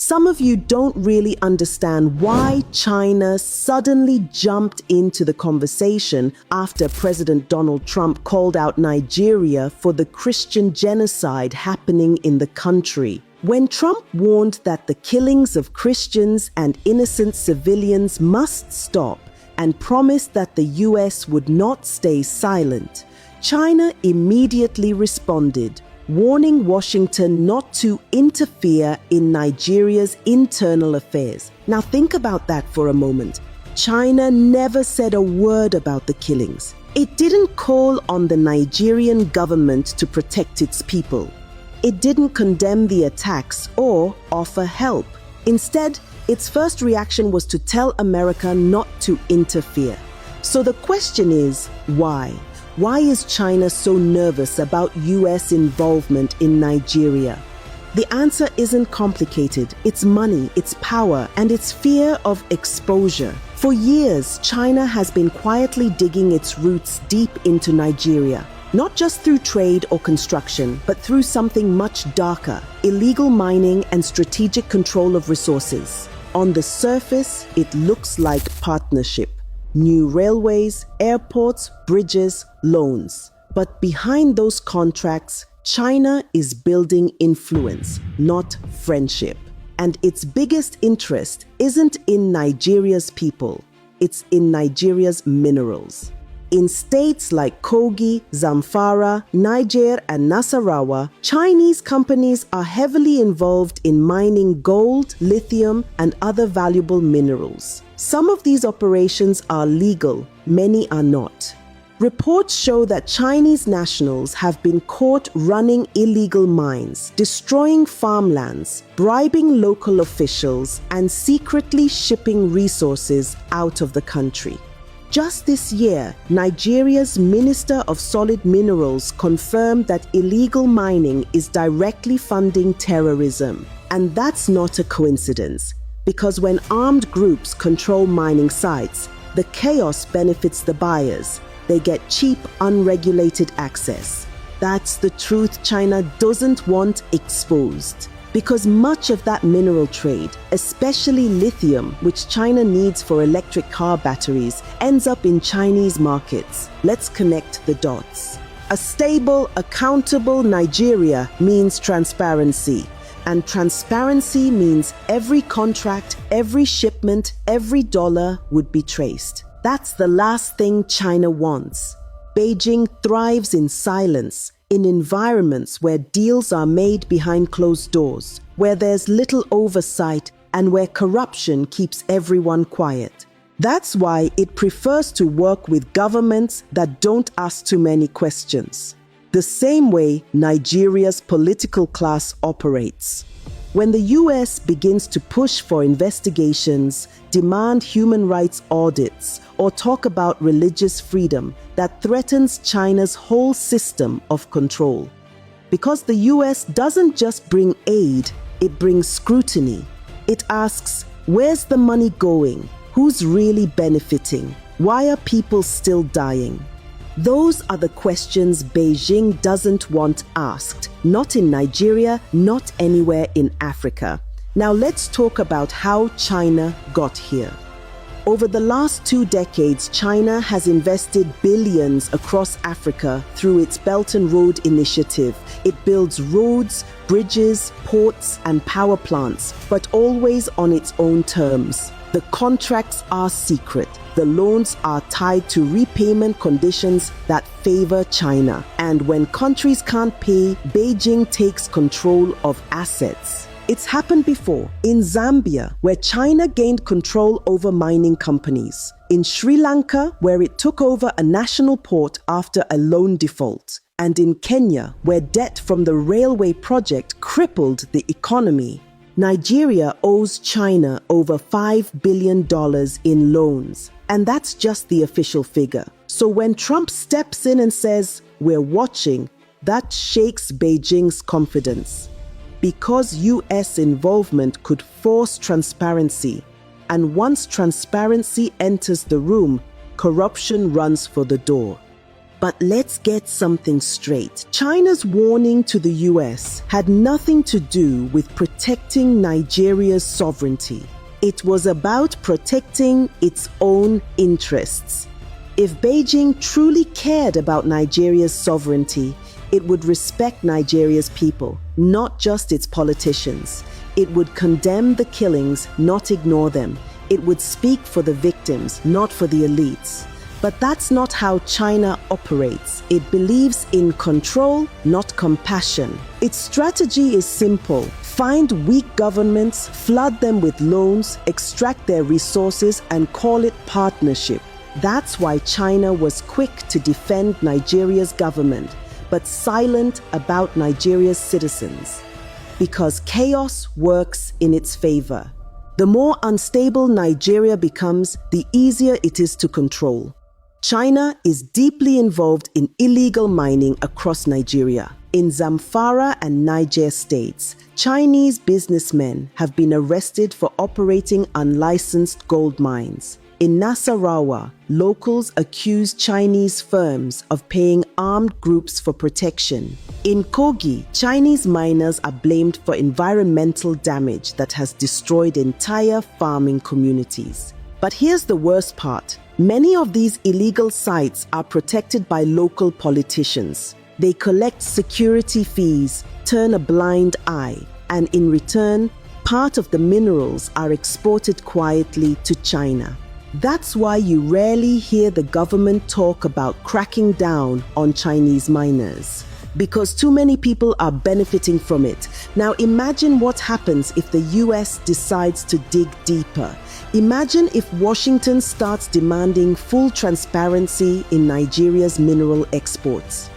Some of you don't really understand why China suddenly jumped into the conversation after President Donald Trump called out Nigeria for the Christian genocide happening in the country. When Trump warned that the killings of Christians and innocent civilians must stop and promised that the US would not stay silent, China immediately responded, warning Washington not to interfere in Nigeria's internal affairs. Now think about that for a moment. China never said a word about the killings. It didn't call on the Nigerian government to protect its people. It didn't condemn the attacks or offer help. Instead, its first reaction was to tell America not to interfere. So the question is, why? Why is China so nervous about US involvement in Nigeria? The answer isn't complicated. It's money, it's power, and it's fear of exposure. For years, China has been quietly digging its roots deep into Nigeria, not just through trade or construction, but through something much darker: illegal mining and strategic control of resources. On the surface, it looks like partnership. New railways, airports, bridges, loans. But behind those contracts, China is building influence, not friendship. And its biggest interest isn't in Nigeria's people, it's in Nigeria's minerals. In states like Kogi, Zamfara, Niger, and Nasarawa, Chinese companies are heavily involved in mining gold, lithium, and other valuable minerals. Some of these operations are legal, many are not. Reports show that Chinese nationals have been caught running illegal mines, destroying farmlands, bribing local officials, and secretly shipping resources out of the country. Just this year, Nigeria's Minister of Solid Minerals confirmed that illegal mining is directly funding terrorism. And that's not a coincidence, because when armed groups control mining sites, the chaos benefits the buyers. They get cheap, unregulated access. That's the truth China doesn't want exposed. Because much of that mineral trade, especially lithium, which China needs for electric car batteries, ends up in Chinese markets. Let's connect the dots. A stable, accountable Nigeria means transparency. And transparency means every contract, every shipment, every dollar would be traced. That's the last thing China wants. Beijing thrives in silence, in environments where deals are made behind closed doors, where there's little oversight, and where corruption keeps everyone quiet. That's why it prefers to work with governments that don't ask too many questions. The same way Nigeria's political class operates. When the US begins to push for investigations, demand human rights audits, or talk about religious freedom, that threatens China's whole system of control. Because the US doesn't just bring aid, it brings scrutiny. It asks, where's the money going? Who's really benefiting? Why are people still dying? Those are the questions Beijing doesn't want asked, not in Nigeria, not anywhere in Africa. Now let's talk about how China got here. Over the last 2 decades, China has invested billions across Africa through its Belt and Road Initiative. It builds roads, bridges, ports, and power plants, but always on its own terms. The contracts are secret. The loans are tied to repayment conditions that favor China. And when countries can't pay, Beijing takes control of assets. It's happened before, in Zambia, where China gained control over mining companies. In Sri Lanka, where it took over a national port after a loan default. And in Kenya, where debt from the railway project crippled the economy. Nigeria owes China over $5 billion in loans. And that's just the official figure. So when Trump steps in and says, "We're watching," that shakes Beijing's confidence. Because US involvement could force transparency. And once transparency enters the room, corruption runs for the door. But let's get something straight. China's warning to the US had nothing to do with protecting Nigeria's sovereignty. It was about protecting its own interests. If Beijing truly cared about Nigeria's sovereignty, it would respect Nigeria's people, not just its politicians. It would condemn the killings, not ignore them. It would speak for the victims, not for the elites. But that's not how China operates. It believes in control, not compassion. Its strategy is simple. Find weak governments, flood them with loans, extract their resources, and call it partnership. That's why China was quick to defend Nigeria's government, but silent about Nigeria's citizens. Because chaos works in its favor. The more unstable Nigeria becomes, the easier it is to control. China is deeply involved in illegal mining across Nigeria. In Zamfara and Niger states, Chinese businessmen have been arrested for operating unlicensed gold mines. In Nasarawa, locals accuse Chinese firms of paying armed groups for protection. In Kogi, Chinese miners are blamed for environmental damage that has destroyed entire farming communities. But here's the worst part. Many of these illegal sites are protected by local politicians. They collect security fees, turn a blind eye, and in return, part of the minerals are exported quietly to China. That's why you rarely hear the government talk about cracking down on Chinese miners, because too many people are benefiting from it. Now imagine what happens if the US decides to dig deeper. Imagine if Washington starts demanding full transparency in Nigeria's mineral exports.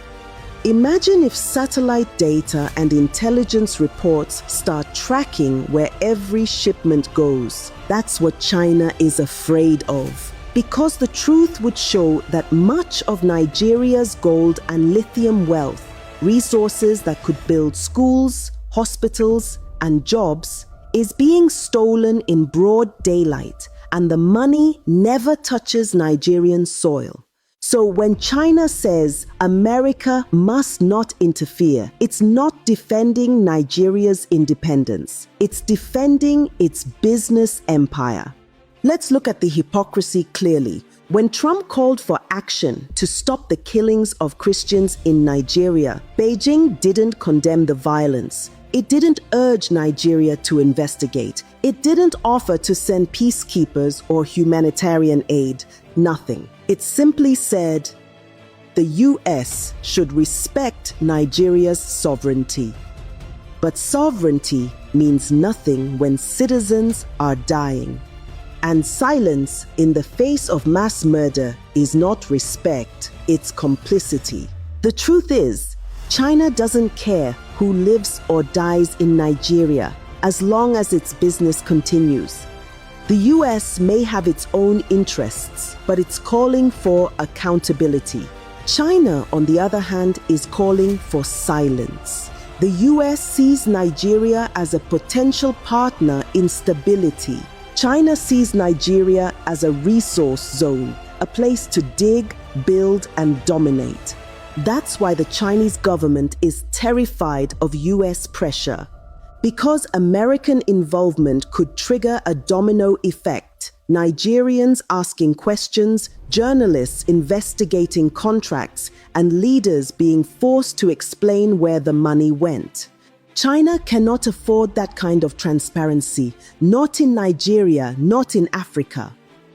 Imagine if satellite data and intelligence reports start tracking where every shipment goes. That's what China is afraid of. Because the truth would show that much of Nigeria's gold and lithium wealth, resources that could build schools, hospitals, and jobs, is being stolen in broad daylight, and the money never touches Nigerian soil. So when China says America must not interfere, it's not defending Nigeria's independence. It's defending its business empire. Let's look at the hypocrisy clearly. When Trump called for action to stop the killings of Christians in Nigeria, Beijing didn't condemn the violence. It didn't urge Nigeria to investigate. It didn't offer to send peacekeepers or humanitarian aid. Nothing. It simply said, the US should respect Nigeria's sovereignty. But sovereignty means nothing when citizens are dying. And silence in the face of mass murder is not respect, it's complicity. The truth is, China doesn't care who lives or dies in Nigeria as long as its business continues. The US may have its own interests, but it's calling for accountability. China, on the other hand, is calling for silence. The US sees Nigeria as a potential partner in stability. China sees Nigeria as a resource zone, a place to dig, build, and dominate. That's why the Chinese government is terrified of US pressure. Because American involvement could trigger a domino effect, Nigerians asking questions, journalists investigating contracts, and leaders being forced to explain where the money went. China cannot afford that kind of transparency, not in Nigeria, not in Africa.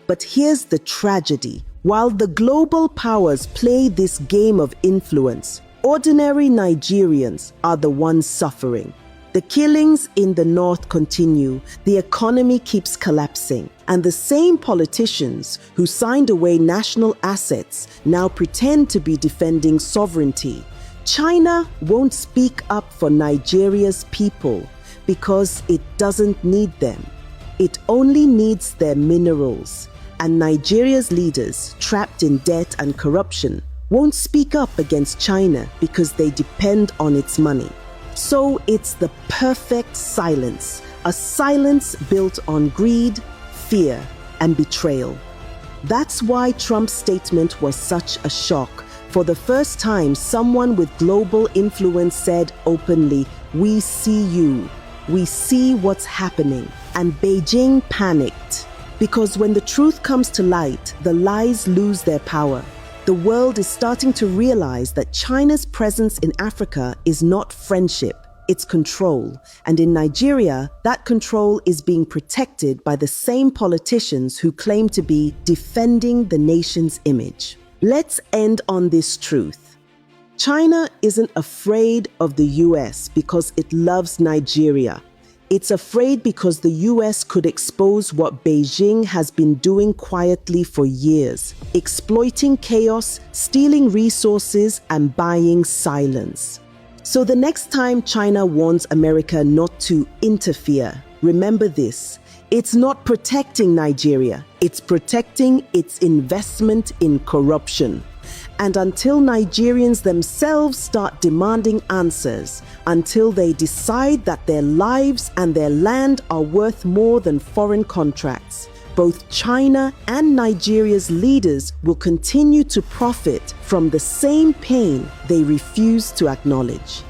But here's the tragedy. While the global powers play this game of influence, ordinary Nigerians are the ones suffering. The killings in the north continue, the economy keeps collapsing, and the same politicians who signed away national assets now pretend to be defending sovereignty. China won't speak up for Nigeria's people because it doesn't need them. It only needs their minerals. And Nigeria's leaders, trapped in debt and corruption, won't speak up against China because they depend on its money. So it's the perfect silence, a silence built on greed, fear, and betrayal. That's why Trump's statement was such a shock, For the first time, someone with global influence said openly, "We see you. We see what's happening." And Beijing panicked. Because when the truth comes to light, the lies lose their power. The world is starting to realize that China's presence in Africa is not friendship, it's control. And in Nigeria, that control is being protected by the same politicians who claim to be defending the nation's image. Let's end on this truth. China isn't afraid of the US because it loves Nigeria. It's afraid because the US could expose what Beijing has been doing quietly for years, exploiting chaos, stealing resources, and buying silence. So the next time China warns America not to interfere, remember this: it's not protecting Nigeria, it's protecting its investment in corruption. And until Nigerians themselves start demanding answers, until they decide that their lives and their land are worth more than foreign contracts, both China and Nigeria's leaders will continue to profit from the same pain they refuse to acknowledge.